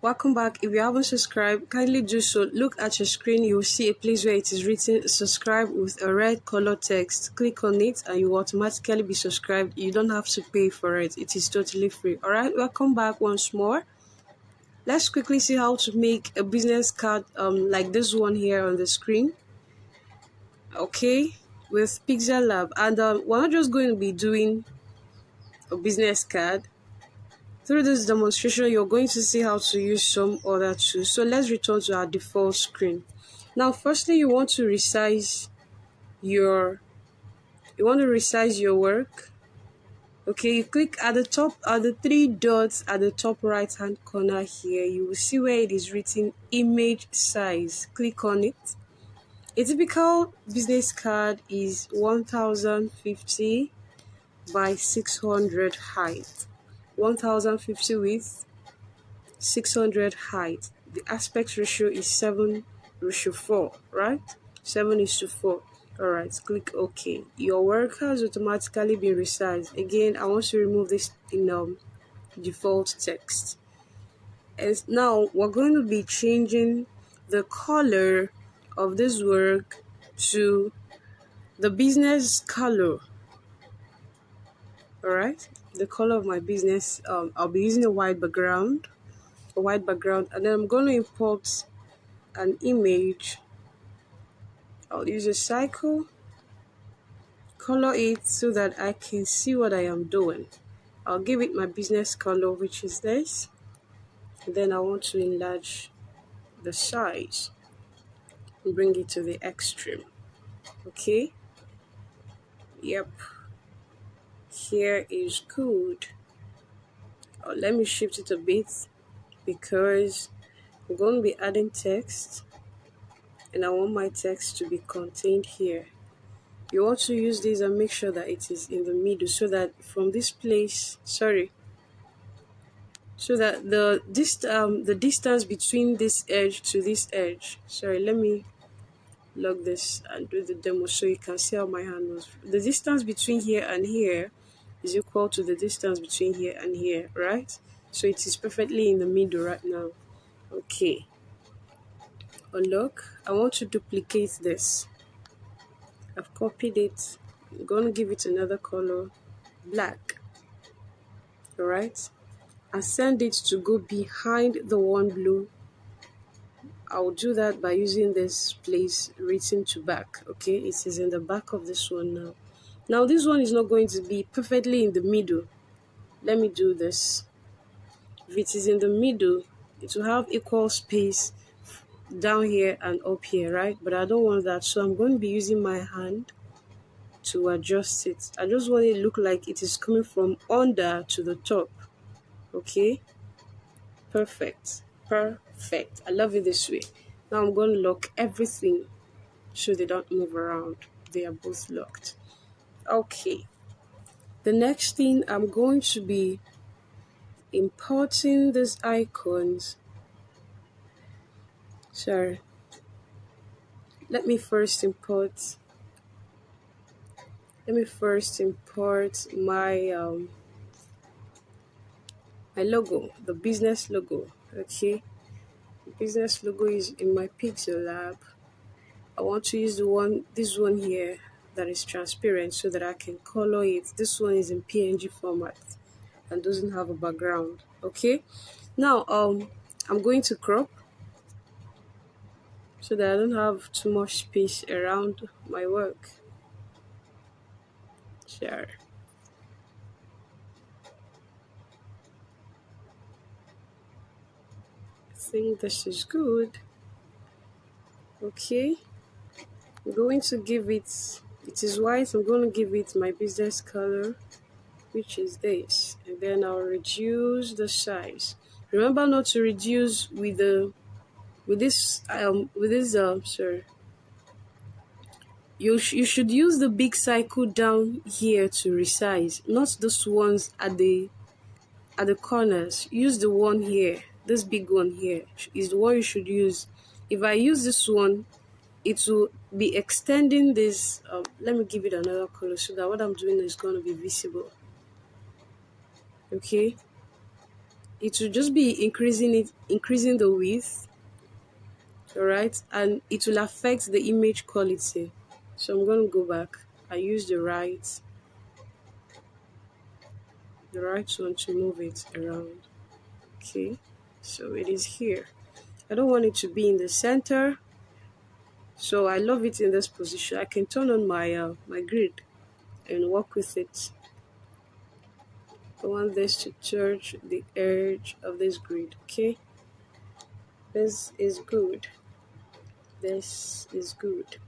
Welcome back. If you haven't subscribed, kindly do so. Look at your screen. You will see a place where it is written subscribe with a red color text. Click on it and you will automatically be subscribed. You don't have to pay for it. It is totally free. Alright, welcome back once more. Let's quickly see how to make a business card like this one here on the screen. Okay, with Pixellab. And we're not just going to be doing a business card. Through this demonstration, you're going to see how to use some other tools. So let's return to our default screen. Now, firstly, you want to resize your work. Okay, you click at the top, at the three dots at the top right hand corner here. You will see where it is written image size. Click on it. A typical business card is 1050 by 600 height. 1050 width, 600 height. The aspect ratio is 7:4, right? 7:4. Alright, click OK. Your work has automatically been resized. Again, I want to remove this in default text. And now we're going to be changing the color of this work to the business color. Alright, the color of my business, I'll be using a white background, and then I'm going to import an image. I'll use a cycle, color it so that I can see what I am doing. I'll give it my business color, which is this. And then I want to enlarge the size and bring it to the extreme. Okay, yep, here is good. Let me shift it a bit because I'm going to be adding text and I want my text to be contained here. You want to use this and make sure that it is in the middle so that from this place, so that the distance between this edge to this edge, let me log this and do the demo so you can see how my hand moves. The distance between here and here is equal to the distance between here and here, right? So it is perfectly in the middle right now. Okay, unlock. I want to duplicate this. I've copied it. I'm going to give it another color, black. Alright, and send it to go behind the one blue. I'll do that by using this place written to back. Okay, it is in the back of this one now. Now this one is not going to be perfectly in the middle. Let me do this. If it is in the middle, it will have equal space down here and up here, right? But I don't want that, so I'm going to be using my hand to adjust it. I just want it to look like it is coming from under to the top. Okay, perfect. I love it this way. Now I'm going to lock everything so they don't move around. They are both locked. Okay, the next thing, I'm going to be importing these icons. Sorry, let me first import my my logo, the business logo. Okay, the business logo is in my Pixellab. I want to use this one here that is transparent so that I can color it. This one is in PNG format and doesn't have a background. Okay, now I'm going to crop so that I don't have too much space around my work. Sure. I think this is good. Okay, I'm going to give it is white. I'm going to give it my business color, which is this, and then I'll reduce the size. Remember not to reduce with this. You should use the big cycle down here to resize, not those ones at the corners. Use the one here. This big one here is the one you should use. If I use this one, it will be extending this. Let me give it another color so that what I'm doing is going to be visible. Okay, it will just be increasing the width, all right, and it will affect the image quality. So I'm going to go back. I use the right one to move it around. Okay, so it is here. I don't want it to be in the center, so I love it in this position. I can turn on my grid and work with it. I want this to touch the edge of this grid. Okay, this is good. This is good.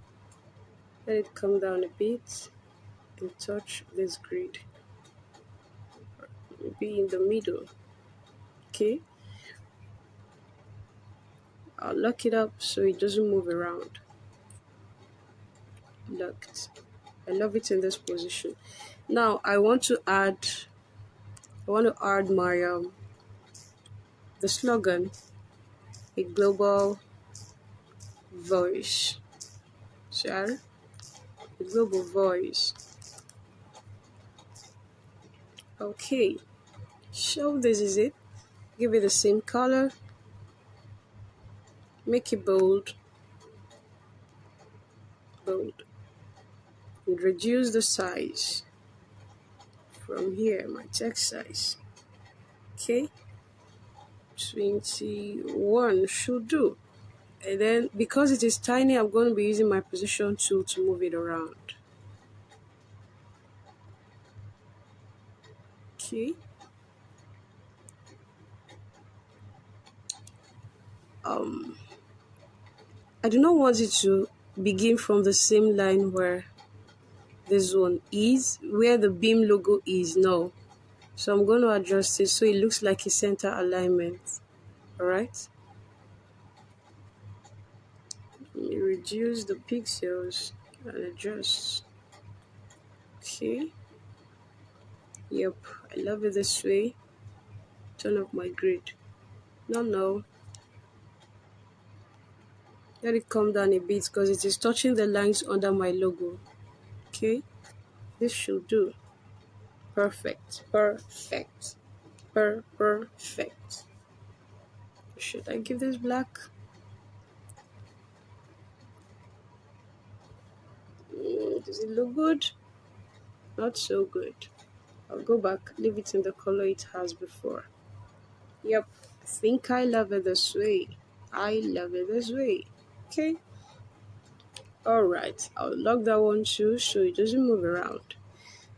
Let it come down a bit and touch this grid. Be in the middle. Okay, I'll lock it up so it doesn't move around. Locked. I love it in this position. Now I want to add my the slogan, a global voice. Shall a global voice. Okay, so this is it. Give it the same color. Make it bold, bold, and reduce the size from here. My text size. Okay, 21 should do. And then because it is tiny, I'm going to be using my position tool to move it around. Okay. I do not want it to begin from the same line where this one is, where the beam logo is. No. So I'm going to adjust it so it looks like a center alignment. Alright. Let me reduce the pixels and adjust. Okay. Yep. I love it this way. Turn off my grid. No. Let it come down a bit because it is touching the lines under my logo. Okay. This should do. Perfect. Perfect. Should I give this black? Does it look good? Not so good. I'll go back, leave it in the color it has before. Yep, I think I love it this way. Okay. Alright, I'll lock that one too so it doesn't move around.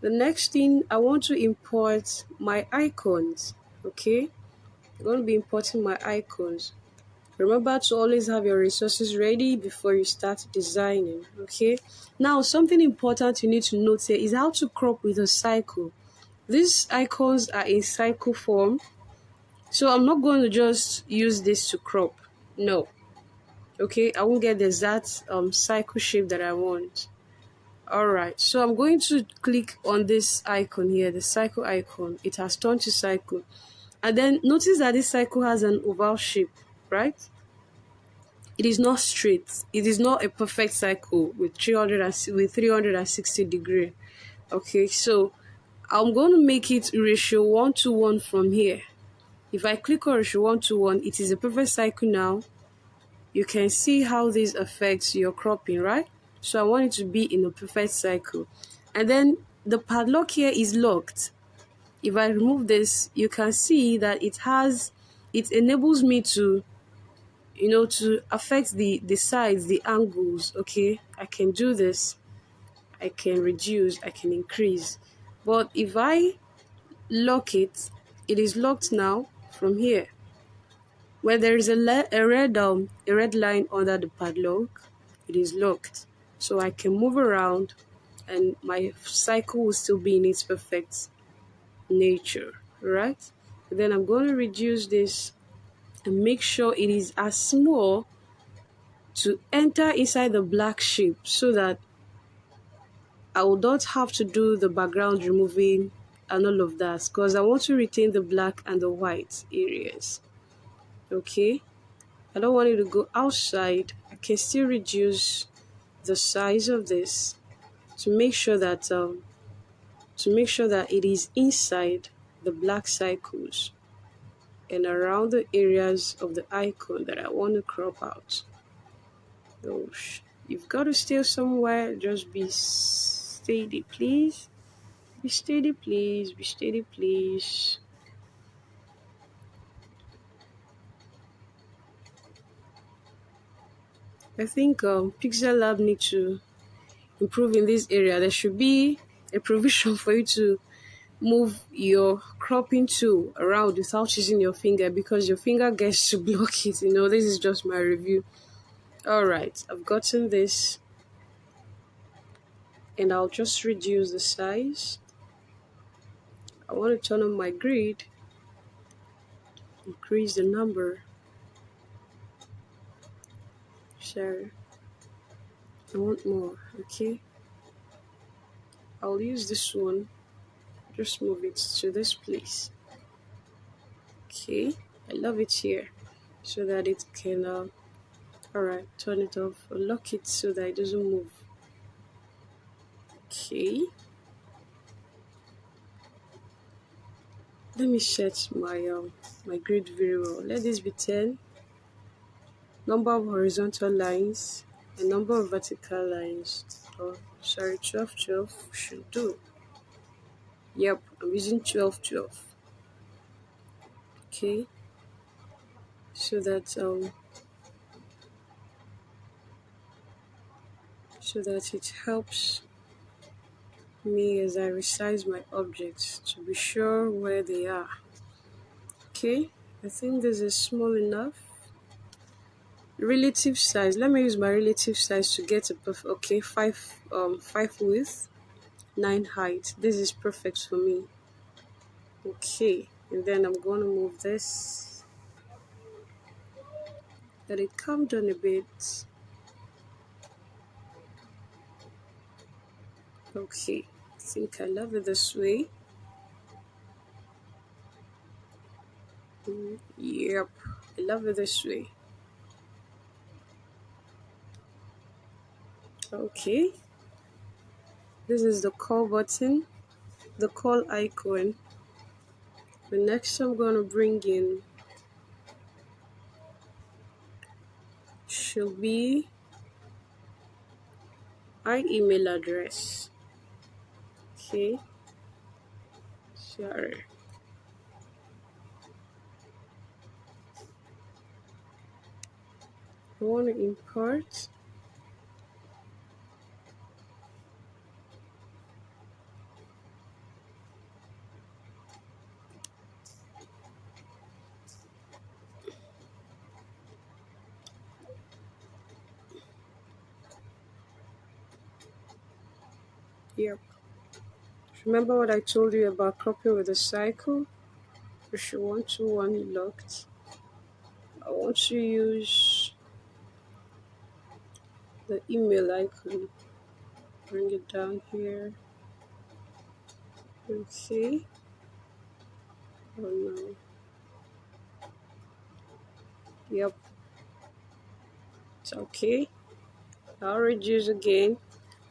The next thing, I want to import my icons. Okay, I'm going to be importing my icons. Remember to always have your resources ready before you start designing. Okay, now something important you need to note here is how to crop with a cycle. These icons are in cycle form, so I'm not going to just use this to crop. No. Okay, I won't get the exact cycle shape that I want. Alright, so I'm going to click on this icon here, the cycle icon. It has turned to cycle. And then notice that this cycle has an oval shape, right? It is not straight. It is not a perfect cycle with 360 degree. Okay, so I'm going to make it ratio 1:1 from here. If I click on ratio 1:1, it is a perfect cycle now. You can see how this affects your cropping, right? So I want it to be in a perfect cycle. And then the padlock here is locked. If I remove this, you can see that it enables me to, to affect the sides, the angles. Okay, I can do this. I can reduce, I can increase. But if I lock it, it is locked now from here. Where there is a red line under the padlock, it is locked. So I can move around and my cycle will still be in its perfect nature, right? And then I'm going to reduce this and make sure it is as small to enter inside the black shape so that I will not have to do the background removing and all of that, because I want to retain the black and the white areas. Okay, I don't want it to go outside. I can still reduce the size of this to make sure that it is inside the black cycles. and around the areas of the icon that I want to crop out. So you've got to stay somewhere. Just be steady, please. Be steady, please. Be steady, please. I think Pixellab need to improve in this area. There should be a provision for you to move your cropping tool around without using your finger, because your finger gets to block it. This is just my review. All right, I've gotten this, and I'll just reduce the size. I want to turn on my grid, increase the number. So I want more. Okay, I'll use this one. Just move it to this place. Okay, I love it here, so that it can all right, turn it off, lock it so that it doesn't move. Okay, let me set my grid very well. Let this be 10. Number of horizontal lines and number of vertical lines. Oh, sorry, 12, 12 should do. Yep, I'm using 12, 12. Okay, so that it helps me as I resize my objects to be sure where they are. Okay, I think this is small enough. Relative size. Let me use my relative size to get a perfect. Okay, 5 width, 9 height. This is perfect for me. Okay, and then I'm going to move this. Let it come down a bit. Okay, I think I love it this way. Yep, I love it this way. Okay, this is the call button, the call icon. The next I'm going to bring in should be our email address. Okay, sorry. I want to import. Yep. Remember what I told you about cropping with a cycle? You should want to one locked. I want to use the email icon. Bring it down here. Okay. Oh no. Yep. It's okay. I'll reduce again.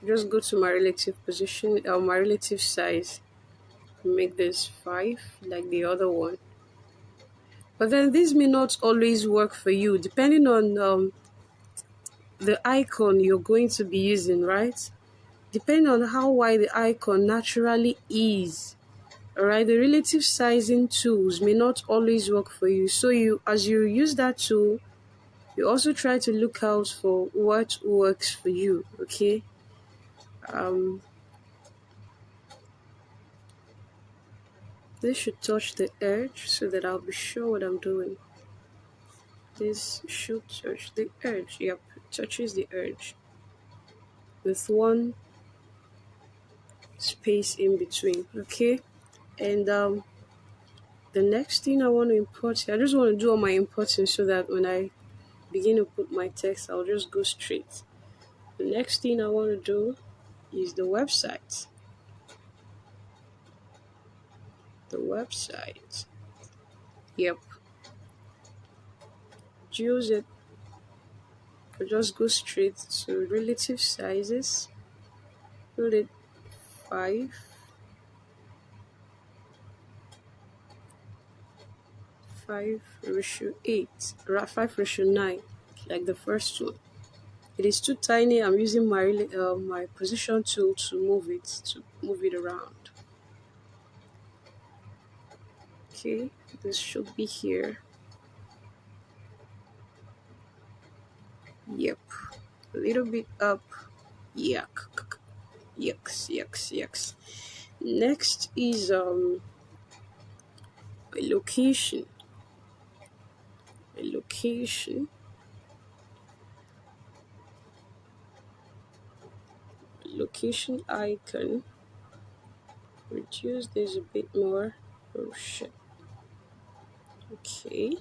Just go to my relative position or my relative size. Make this 5 like the other one. But then this may not always work for you, depending on the icon you're going to be using, right? Depending on how wide the icon naturally is. Alright, the relative sizing tools may not always work for you. So as you use that tool, you also try to look out for what works for you. Okay. This should touch the edge so that I'll be sure what I'm doing. This should touch the edge. Yep, it touches the edge with one space in between. Okay, and the next thing I want to import here, I just want to do all my importing so that when I begin to put my text, I'll just go straight. The next thing I want to do is the website. The website. Yep. Choose it. I'll just go straight to relative sizes. Put it 5, 5:8, 5:9, like the first one. It is too tiny. I'm using my position tool to move it around. Okay, this should be here. Yep, a little bit up. Yuck, yucks, yucks, yucks. Next is a location. A location. Location icon. Reduce this a bit more. Oh shit. Okay.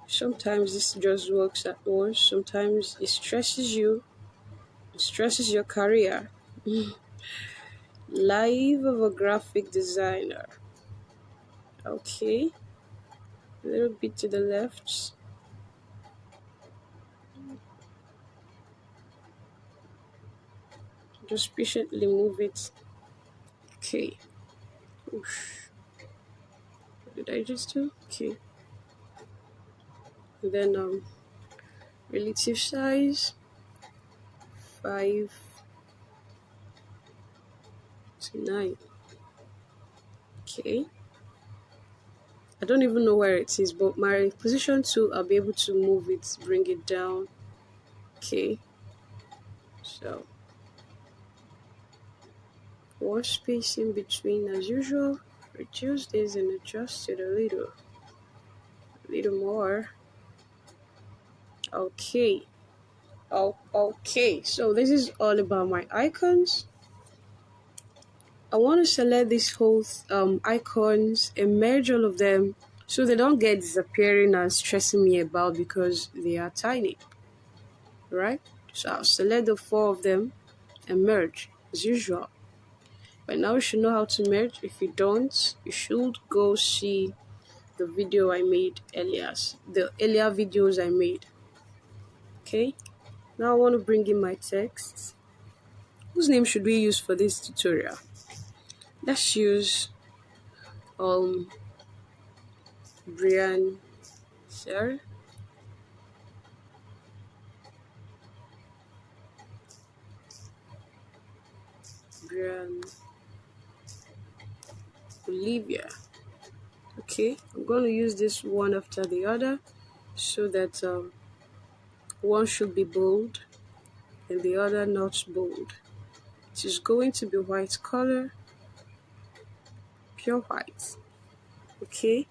Sometimes this just works at once. Sometimes it stresses you. It stresses your career. Life of a graphic designer. Okay. A little bit to the left. Just patiently move it. Okay. Oof. What did I just do? Okay. And then relative size 5:9. Okay. I don't even know where it is, but my position 2, I'll be able to move it, bring it down. Okay. So one space in between as usual. Reduce this and adjust it a little more. Okay. Oh, okay. So this is all about my icons. I want to select these whole icons and merge all of them so they don't get disappearing and stressing me about because they are tiny, right? So I'll select the 4 of them and merge as usual. But now you should know how to merge. If you don't, you should go see the video I made earlier, the earlier videos I made. Okay, now I want to bring in my text. Whose name should we use for this tutorial? Let's use Brian. Sorry, Brian Olivia. Okay, I'm going to use this one after the other so that one should be bold and the other not bold. It is going to be white color, pure white. Okay,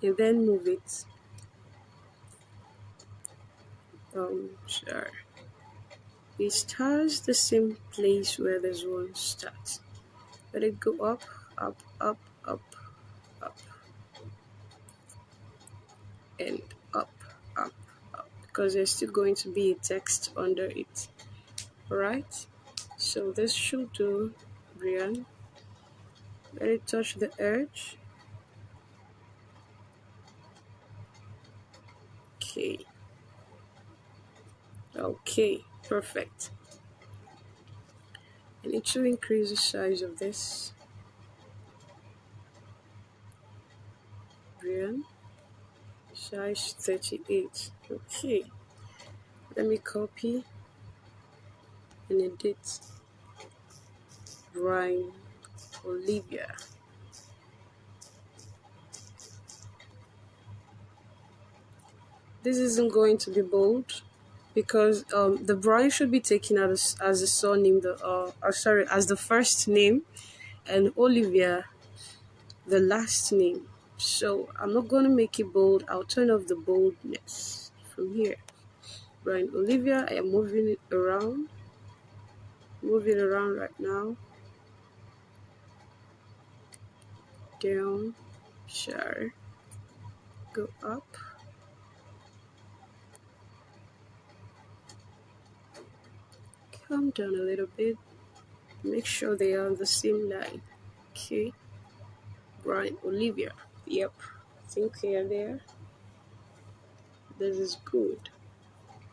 and then move it. Sorry. It starts the same place where this one starts. Let it go up, up, up, up, up, and up, up, up, because there's still going to be a text under it. Alright, so this should do, Brian. Let it touch the edge. Okay. Okay, perfect. I need to increase the size of this. Brian, size 38. Okay, let me copy and edit Brian Olivia. This isn't going to be bold because the Brian should be taken as the surname, as the first name, and Olivia the last name. So I'm not going to make it bold. I'll turn off the boldness from here. Brian Olivia, I am moving it around. Move it around right now. Down. Sure. Go up. Come down a little bit. Make sure they are on the same line. Okay. Brian Olivia. Yep. I think they are there. This is good.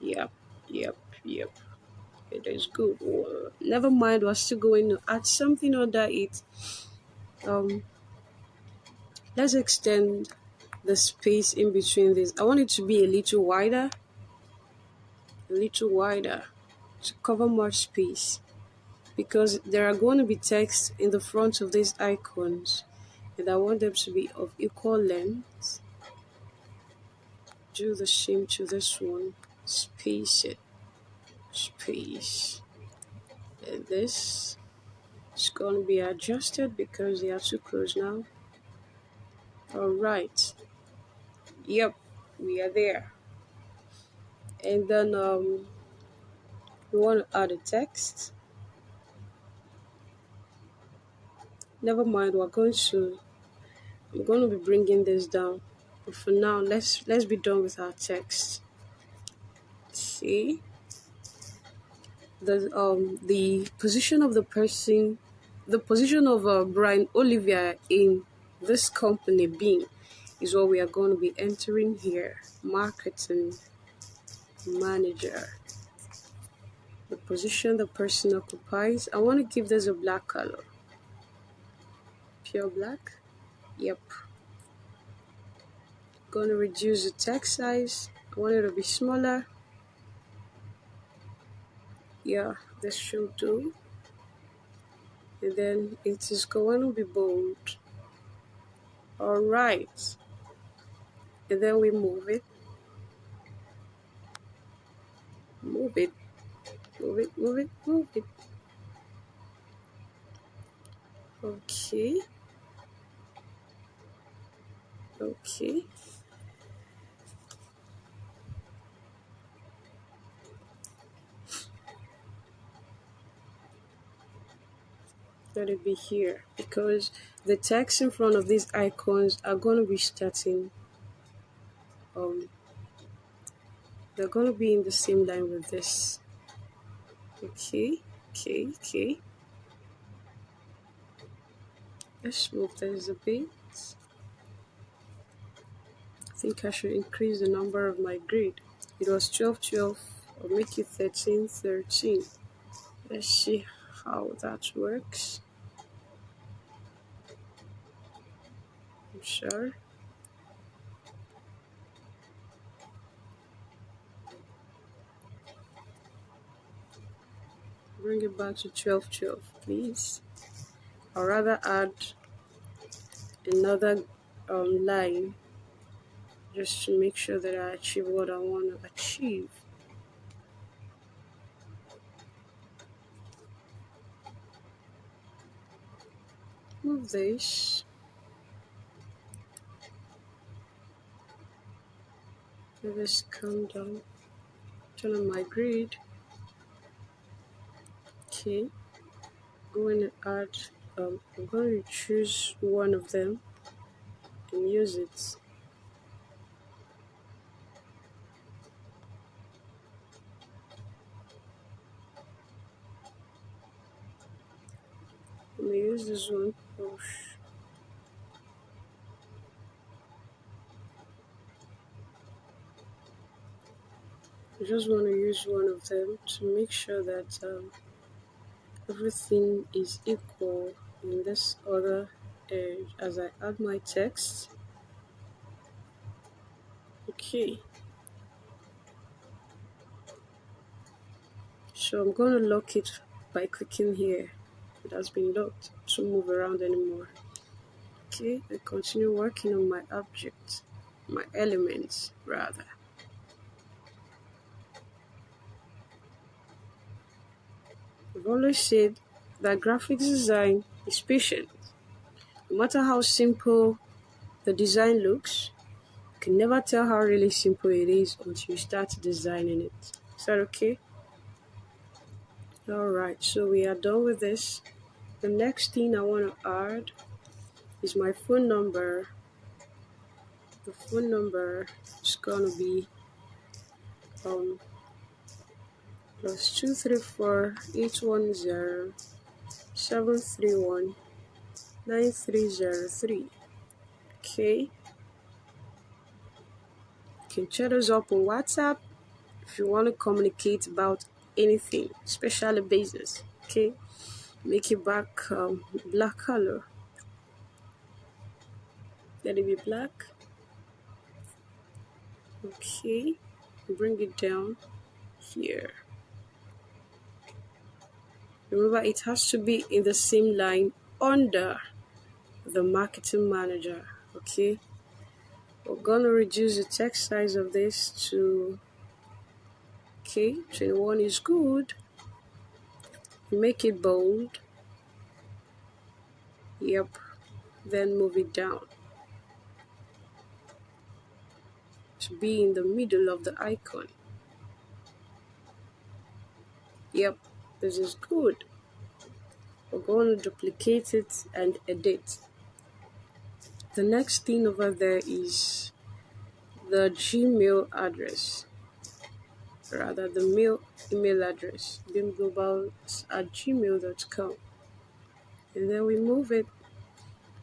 Yep. Yep. Yep. It is good. Never mind, we're still going to add something under it. Um, let's extend the space in between this. I want it to be a little wider to cover more space because there are going to be text in the front of these icons and I want them to be of equal length. Do the same to this one. Space it. Space. And this is going to be adjusted because they are too close now. Alright. Yep, we are there. And then we want to add a text. Never mind, I'm going to be bringing this down. But for now, let's be done with our text. See the position of the person, the position of Brian Olivier in this company being is what we are going to be entering here. Marketing manager. The position the person occupies. I want to give this a black color. Pure black. Yep. Going to reduce the text size. I want it to be smaller. Yeah, this should do. And then it is going to be bold. Alright. And then we move it. Move it. Move it, move it, move it. Okay. Okay. Let it be here because the text in front of these icons are going to be starting they're going to be in the same line with this. Okay. Okay. Let's move this a bit. I think I should increase the number of my grid. It was 12. I'll make it 13. Let's see how that works. I'm sure. Bring it back to 12, please. I'll rather add another line just to make sure that I achieve what I want to achieve. Move this. Let this come down. Turn on my grid. Okay. Going to add. I'm going to choose one of them and use it. I'm going to use this one. I just want to use one of them to make sure that everything is equal in this other edge as I add my text. Okay. So I'm going to lock it by clicking here. It has been locked to move around anymore. Okay, I continue working on my object, my elements rather. I've always said that graphics design is patient. No matter how simple the design looks, you can never tell how really simple it is until you start designing it. Is that okay? Alright, so we are done with this. The next thing I want to add is my phone number. The phone number is going to be +234-810-731-9303. Okay. You can chat us up on WhatsApp if you want to communicate about anything, especially business. Okay, make it back black color. Let it be black. Okay, bring it down here. Remember, it has to be in the same line under the marketing manager. Okay, we're gonna reduce the text size of this to, okay, 21 is good. Make it bold. Yep, then move it down to be in the middle of the icon. Yep, this is good. We're going to duplicate it and edit. The next thing over there is the Gmail address, rather the mail email address, beamglobals@gmail.com. And then we move it.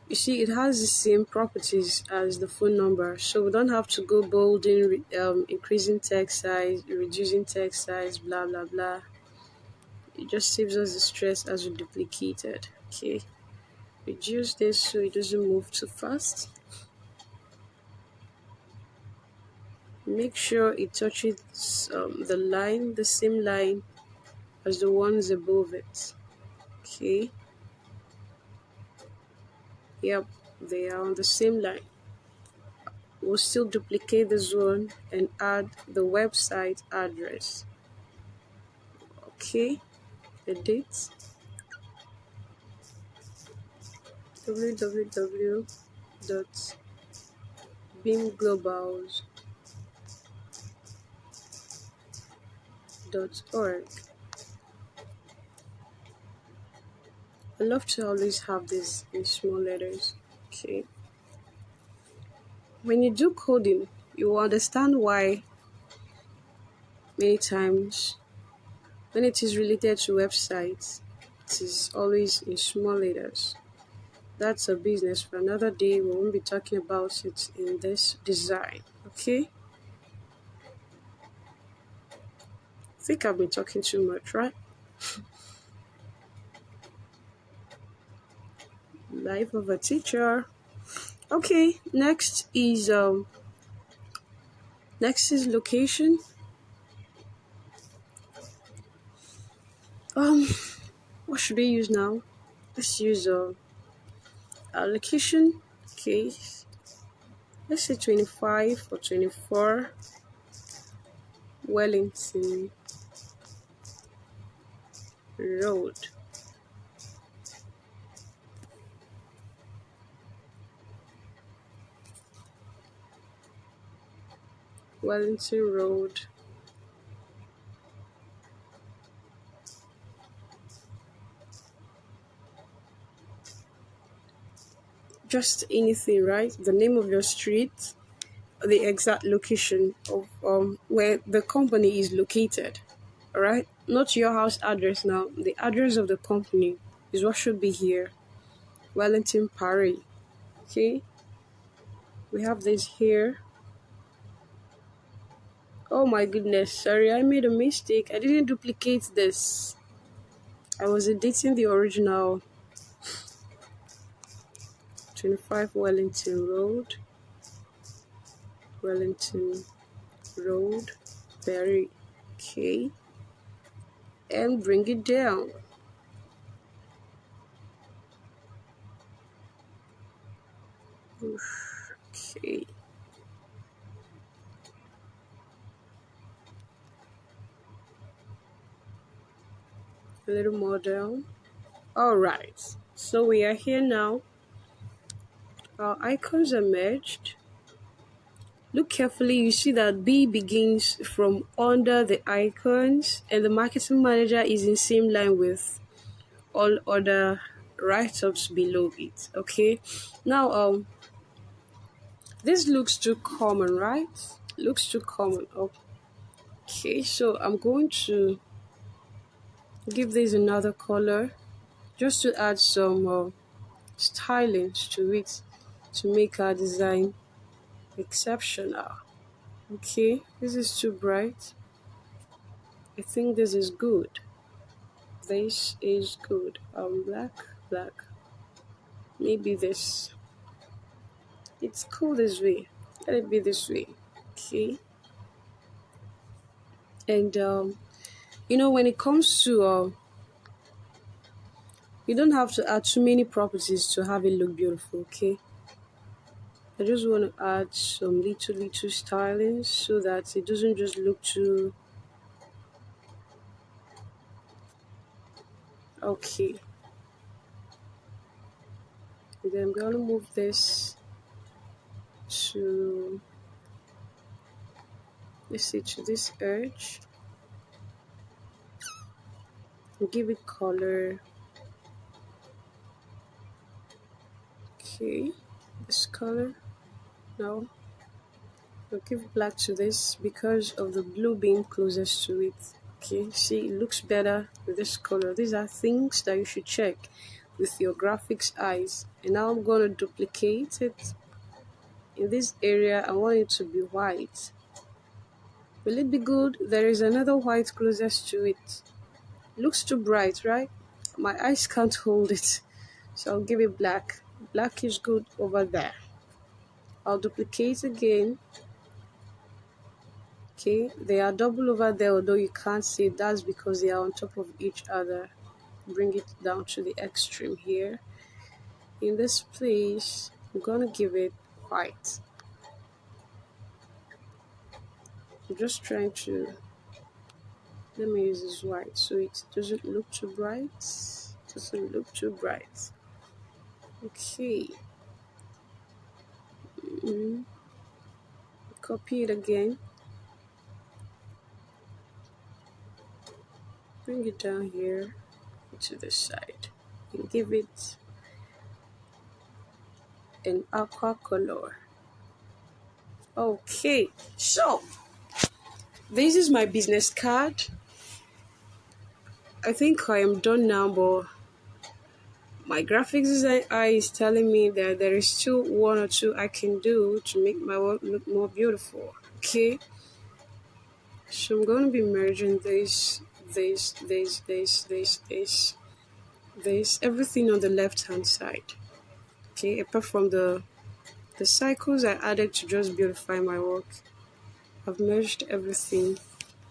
You see, it has the same properties as the phone number, so we don't have to go bolding, increasing text size, reducing text size, blah blah blah. It just saves us the stress as we duplicate it. Okay, reduce this so it doesn't move too fast. Make sure it touches the line, the same line as the ones above it. Okay, yep, they are on the same line. We'll still duplicate this one and add the website address. Okay, edit www.beamglobals.org. I love to always have this in small letters. Okay. When you do coding, you will understand why many times when it is related to websites, it is always in small letters. That's a business for another day. We won't be talking about it in this design. Okay? I think I've been talking too much, right? Life of a teacher. Okay, next is location. What should we use now? Let's use location. Okay, let's say 25 or 24. Wellington Road. Wellington Road. Just anything, right? The name of your street, the exact location of where the company is located. All right, not your house address now. The address of the company is what should be here. Wellington Paris. Okay, we have this here. Oh my goodness, sorry, I made a mistake. I didn't duplicate this. I was editing the original. 25 Wellington Road. Wellington Road, Paris. Okay, and bring it down. Okay. A little more down. All right. So we are here now. Our icons are merged. Look carefully. You see that B begins from under the icons, and the marketing manager is in same line with all other write-ups below it. Okay. Now this looks too common, right? Looks too common. Okay, so I'm going to give this another color just to add some stylings to it to make our design exceptional. Okay, this is too bright. I think this is good. This is good. Black, black. Maybe this. It's cool this way. Let it be this way. Okay. And when it comes to you don't have to add too many properties to have it look beautiful. Okay. I just want to add some little stylings so that it doesn't just look too okay. And then I'm gonna move this to, let's see, to this edge and give it color. Okay, this color. Now I'll give black to this because of the blue being closest to it. Okay, see, it looks better with this color. These are things that you should check with your graphics eyes. And now I'm gonna duplicate it. In this area, I want it to be white. Will it be good? There is another white closest to it. Looks too bright, right? My eyes can't hold it. So I'll give it black. Black is good over there. I'll duplicate again. Okay, they are double over there, although you can't see it. That's because they are on top of each other. Bring it down to the extreme here. In this place, I'm gonna give it white. I'm just trying to, let me use this white so it doesn't look too bright. Doesn't look too bright. Okay. Copy it again. Bring it down here to the side and give it an aqua color. Okay, so this is my business card. I think I am done now, but my graphics design eye is telling me that there is still one or two I can do to make my work look more beautiful. Okay, so I'm going to be merging this, everything on the left hand side. Okay, apart from the cycles I added to just beautify my work. I've merged everything.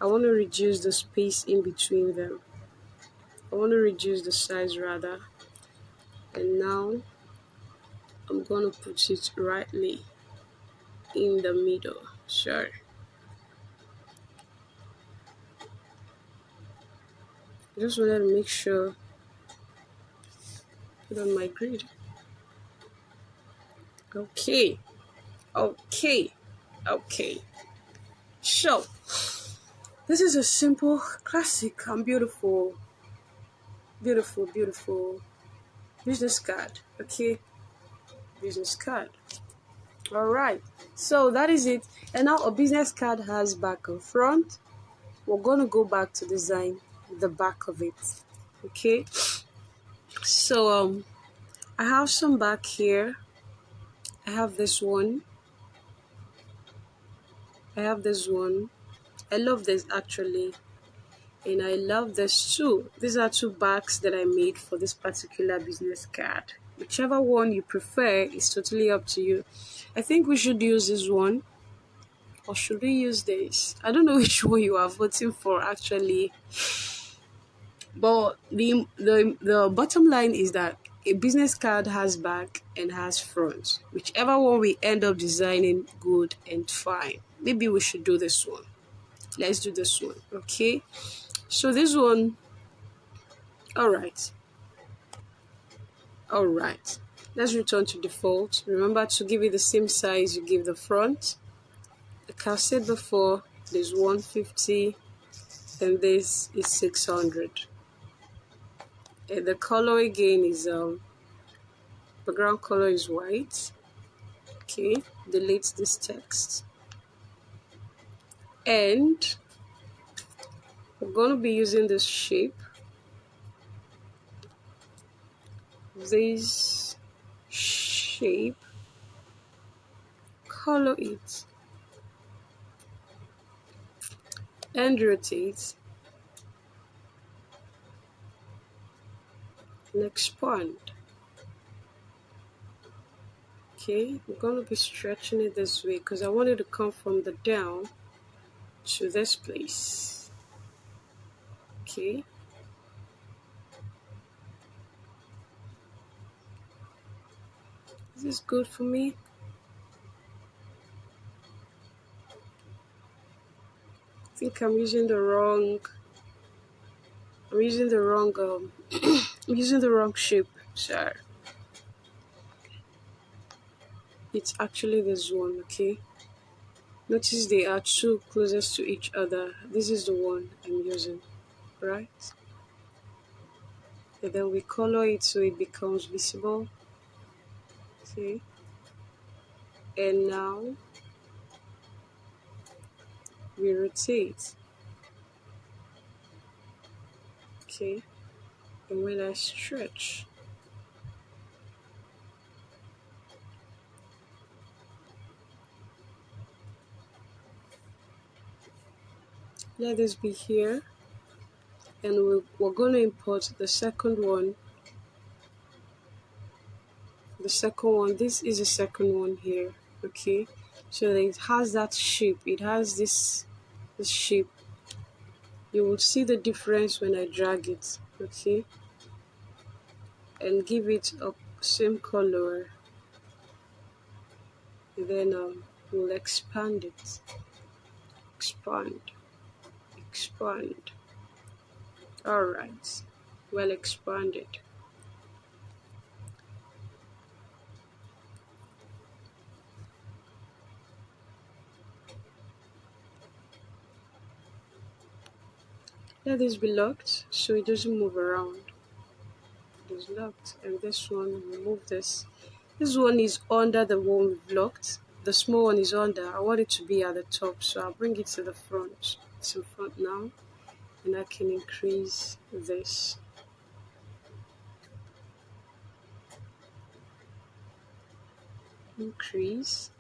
I want to reduce the space in between them. I want to reduce the size rather. And now I'm going to put it rightly in the middle. Sure. I just wanted to make sure, put on my grid. Okay. Okay. So, this is a simple, classic, and beautiful business card. Okay. Business card. All right. So that is it. And now a business card has back and front. We're going to go back to design the back of it. Okay. So I have some back here. I have this one. I love this actually. And I love this too. These are two backs that I made for this particular business card. Whichever one you prefer is totally up to you. I think we should use this one. Or should we use this? I don't know which one you are voting for actually. But the bottom line is that a business card has back and has front. Whichever one we end up designing, good and fine. Maybe we should do this one. Let's do this one, okay? So this one, all right. Let's return to default. Remember to give it the same size you give the front. Like I said before, there's 150 and this is 600. And the color again is background color is white. Okay, delete this text. And we're going to be using this shape. This shape, color it and rotate. and expand. Okay, I'm going to be stretching it this way because I want it to come from the down to this place. Okay, is this good for me? I think I'm using the wrong I'm using the wrong shape. So it's actually this one, okay? Notice they are two closest to each other. This is the one I'm using, right? And then we color it so it becomes visible. Okay. And now we rotate. Okay. And when I stretch, let this be here. And we're going to import the second one. The second one, this is the second one here. Okay. So it has that shape. It has this shape. You will see the difference when I drag it. Okay. And give it a same color. And then we'll expand it. Expand. Expand. Alright. Well expanded. Let this be locked so it doesn't move around. It is locked. And this one, remove this. This one is under the one we've locked. The small one is under. I want it to be at the top, so I'll bring it to the front. It's in front now. And I can increase this. Increase.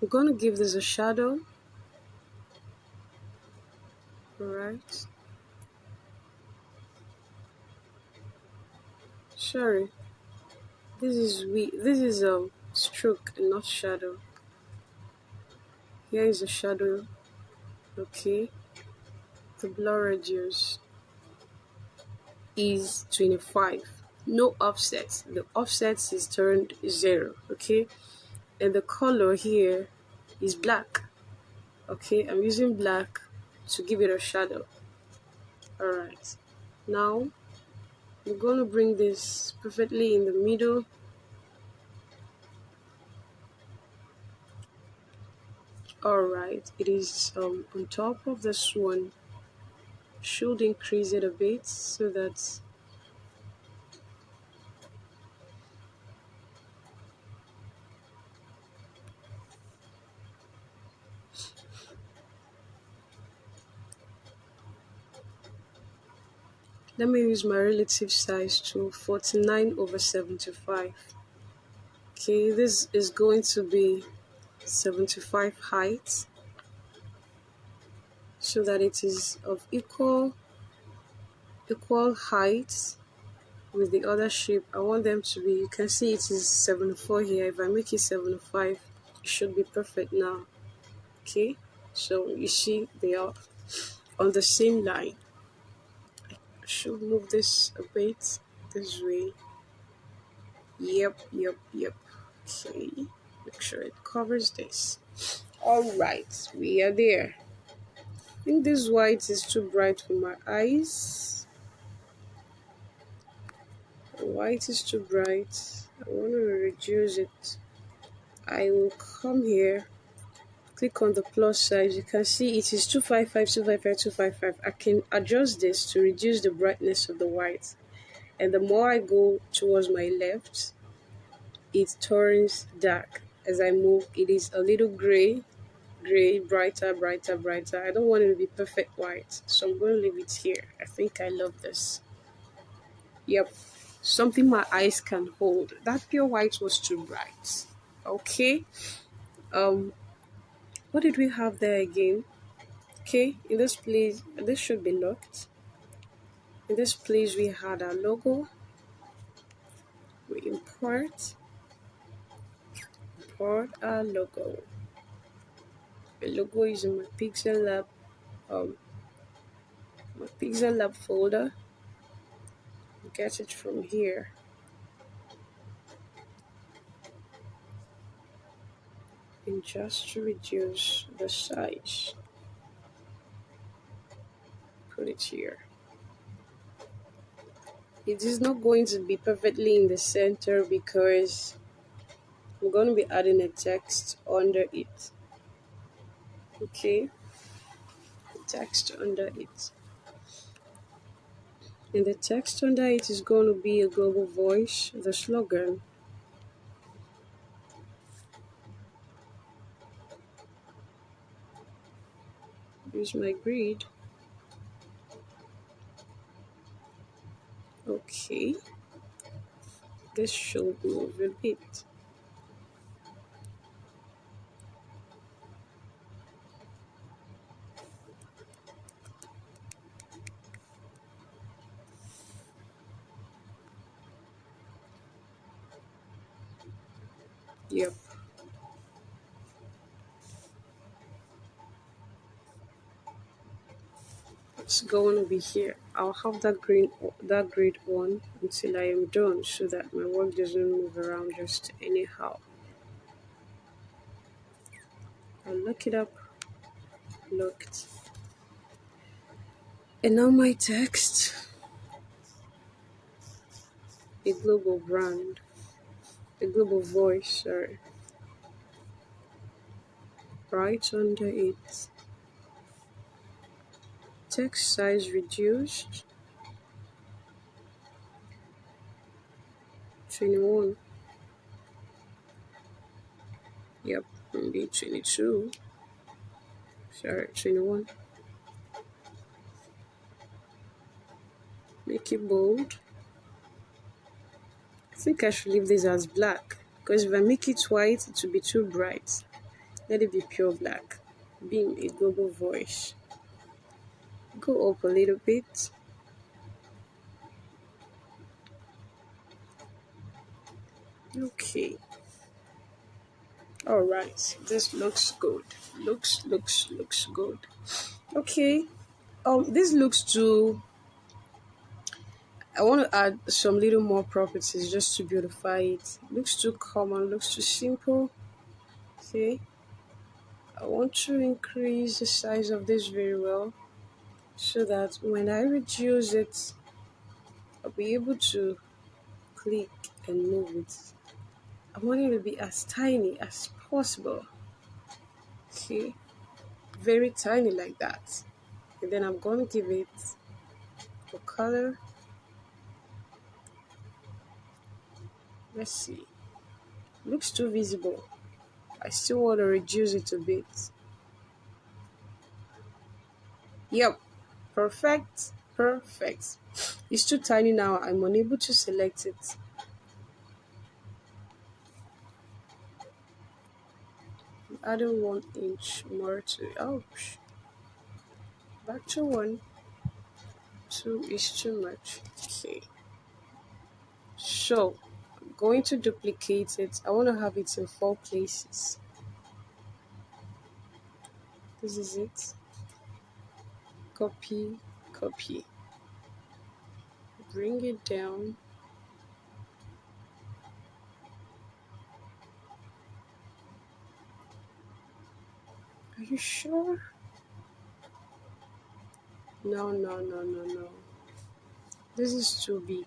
I'm going to give this a shadow. Alright. Sorry. This is a stroke and not shadow. Here is a shadow. Okay. The blur radius is 25. No offset. The offset is turned 0. Okay. And the color here is black. Okay. I'm using black to give it a shadow. Alright. Now I'm going to bring this perfectly in the middle. Alright. It is on top of this one. Should increase it a bit so that let me use my relative size to 49/75. Okay, this is going to be 75 height so that it is of equal height with the other shape. I want them to be, you can see it is 74 here. If I make it 75, it should be perfect now. Okay, so you see they are on the same line. I should move this a bit this way. Yep. Okay, make sure it covers this. Alright, we are there. I think this white is too bright for my eyes. The white is too bright. I want to reduce it. I will come here, click on the plus size. You can see it is 255, 255, 255. I can adjust this to reduce the brightness of the white. And the more I go towards my left, it turns dark. As I move, it is a little gray, brighter. I don't want it to be perfect white, so I'm going to leave it here. I think I love this. Yep, something my eyes can hold. That pure white was too bright. Okay, what did we have there again? Okay, in this place, this should be locked. In this place, we had our logo. We import our logo. The logo is in um, my Pixellab folder. Get it from here. And just to reduce the size, put it here. It is not going to be perfectly in the center because I'm going to be adding a text under it. Okay, text under it. And the text under it is going to be a global voice, the slogan. Use my grid. Okay, this should move a bit. Yep, it's going to be here. I'll have that grid on until I am done so that my work doesn't move around just anyhow. I'll look it up. Looked. And now my text, a global brand, a global voice, sorry, right under it. Text size reduced, 21. Yep, maybe 22. Sorry, 21. Make it bold. I think I should leave this as black because if I make it white, it will be too bright. Let it be pure black. Being a global voice. Go up a little bit. Okay. All right. This looks good. Looks good. Okay. This looks too. I want to add some little more properties just to beautify it. Looks too common. Looks too simple. Okay. I want to increase the size of this very well so that when I reduce it, I'll be able to click and move it. I want it to be as tiny as possible. Okay, very tiny like that. And then I'm going to give it a color. Let's see. Looks too visible. I still want to reduce it a bit. Yep, perfect. Perfect. It's too tiny now. I'm unable to select it. Adding 1 inch more to ouch. Back to 1. 2 is too much. Okay. So I'm going to duplicate it. I want to have it in 4 places. This is it. Copy, copy. Bring it down. Are you sure? No. This is too big.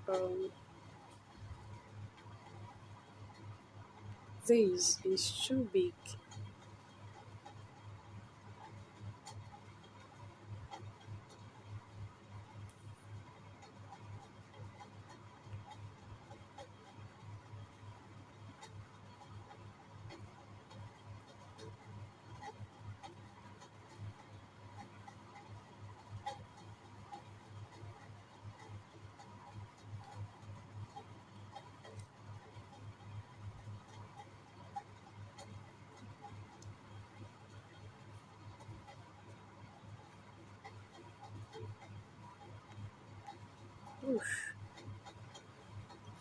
Um, this is too big. Oof.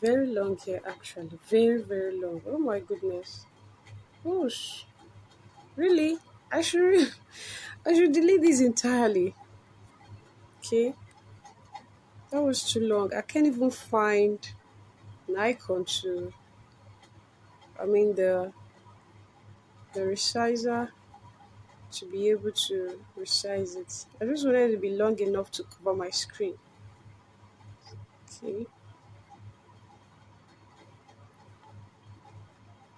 Very long hair, actually. Very, very long. Oh my goodness. Oosh. Really? I should I should delete this entirely. Okay. That was too long. I can't even find an icon to, I mean, the resizer, to be able to resize it. I just wanted it to be long enough to cover my screen. Okay.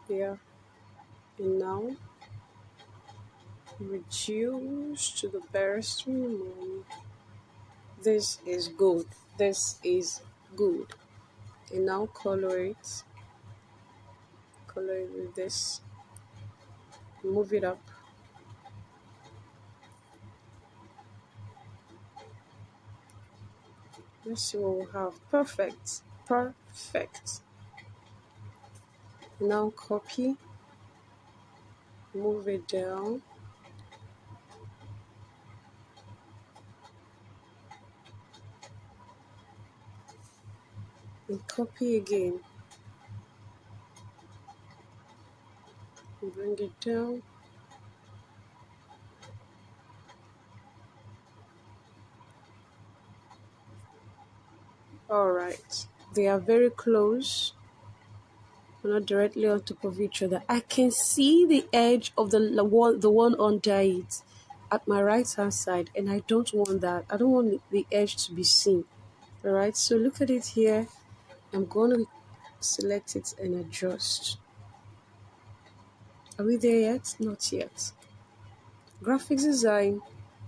Yeah. And now reduce to the barest minimum. This is good. This is good. And now color it. Color it with this. Move it up. Let's see what we have. Perfect. Perfect. Now copy. Move it down. And copy again. Bring it down. Alright. They are very close. Not directly on top of each other. I can see the edge of the one under it at my right hand side, and I don't want that. I don't want the edge to be seen. Alright, so look at it here. I'm going to select it and adjust. Are we there yet? Not yet. Graphics design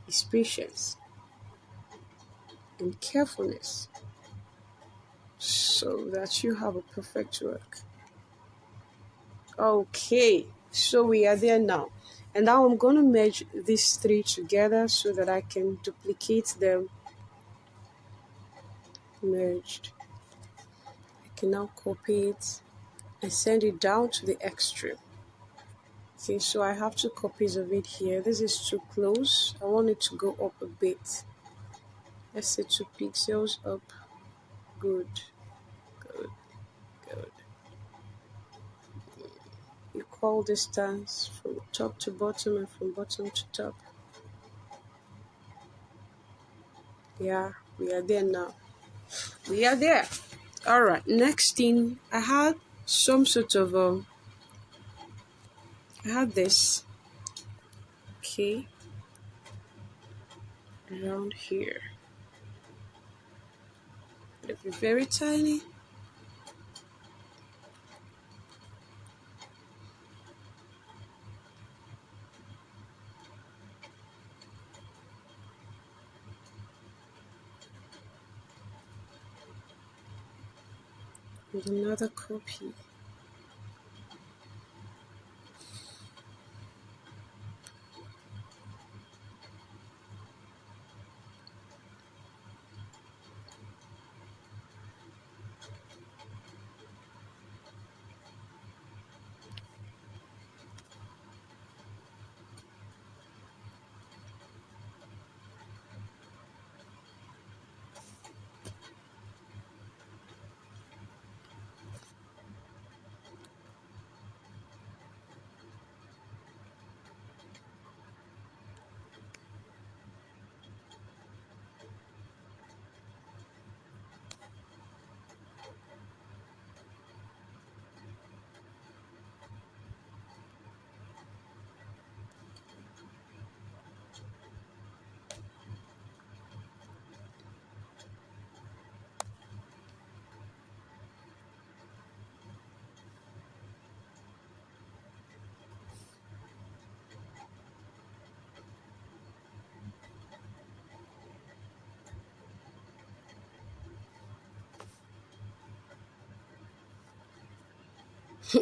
is patience and carefulness so that you have a perfect work. Okay, so we are there now. And now I'm going to merge these three together so that I can duplicate them. Merged. I can now copy it and send it down to the extreme. Okay, so I have two copies of it here. This is too close. I want it to go up a bit. Let's say 2 pixels up. Good, good, good. Equal distance from top to bottom and from bottom to top. Yeah, we are there now. We are there. All right. Next thing, I had some sort of I had this. Okay, around here. It'll be very tiny. With another copy.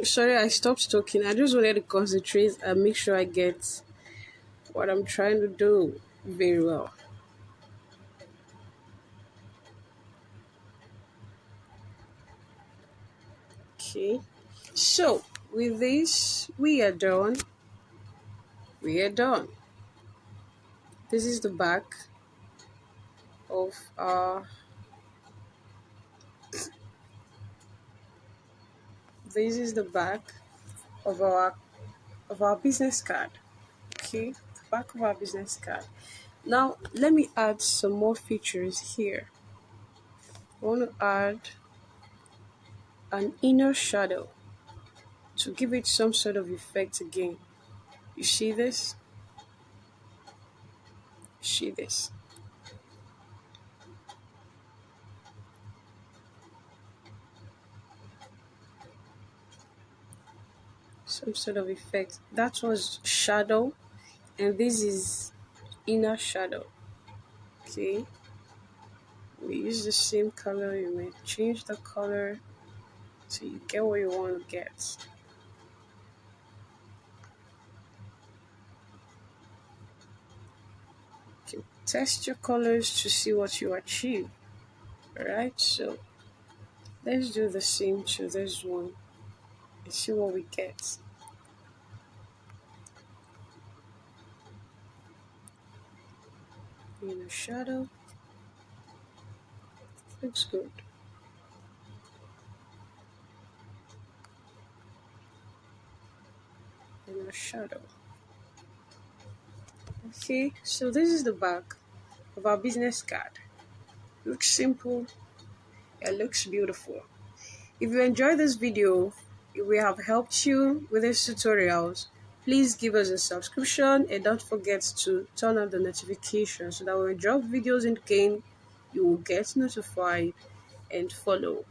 Sorry, I stopped talking. I just wanted to concentrate and make sure I get what I'm trying to do very well. Okay. So, with this, we are done. We are done. This is the back of our This is the back of our business card. Okay, the back of our business card. Now let me add some more features here. I want to add an inner shadow to give it some sort of effect again. You see this? See this? Some sort of effect. That was shadow, and this is inner shadow. Okay, we use the same color. You may change the color so you get what you want to get. You test your colors to see what you achieve. Alright, so let's do the same to this one and see what we get. Inner shadow. Looks good. Inner shadow. Okay, so this is the back of our business card. Looks simple. It looks beautiful. If you enjoyed this video, if we have helped you with these tutorials, please give us a subscription and don't forget to turn on the notification so that when we drop videos in again, you will get notified and follow.